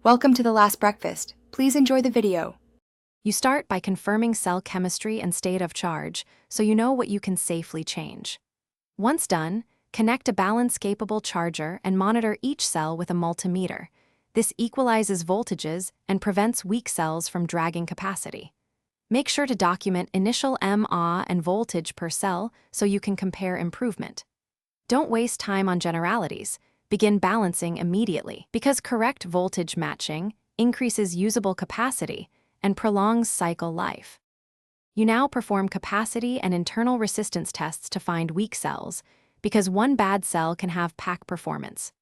Welcome to the last breakfast. Please enjoy the video. You start by confirming cell chemistry and state of charge so you know what you can safely change. Once done, connect a balance-capable charger and monitor each cell with a multimeter. This equalizes voltages and prevents weak cells from dragging capacity. Make sure to document initial mAh and voltage per cell so you can compare improvement. Don't waste time on generalities. Begin balancing immediately, because correct voltage matching increases usable capacity and prolongs cycle life. You now perform capacity and internal resistance tests to find weak cells, because one bad cell can have pack performance.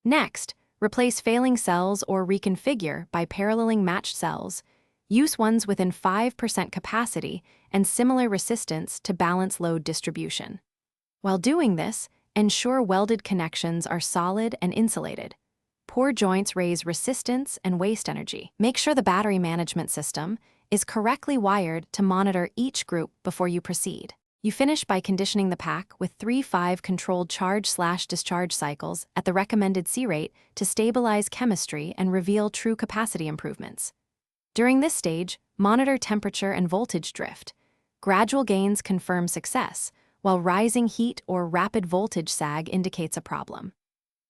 Next, replace failing cells or reconfigure by paralleling matched cells. Use ones within 5% capacity and similar resistance to balance load distribution. While doing this, ensure welded connections are solid and insulated. Poor joints raise resistance and waste energy. Make sure the battery management system is correctly wired to monitor each group before you proceed. You finish by conditioning the pack with 3-5 controlled charge/discharge cycles at the recommended C rate to stabilize chemistry and reveal true capacity improvements. During this stage, monitor temperature and voltage drift. Gradual gains confirm success, while rising heat or rapid voltage sag indicates a problem.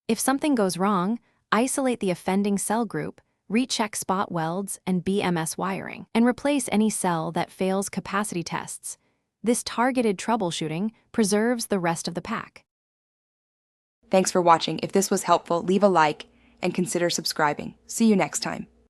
If something goes wrong, isolate the offending cell group, recheck spot welds and BMS wiring, and replace any cell that fails capacity tests. This targeted troubleshooting preserves the rest of the pack. Thanks for watching. If this was helpful, leave a like and consider subscribing. See you next time.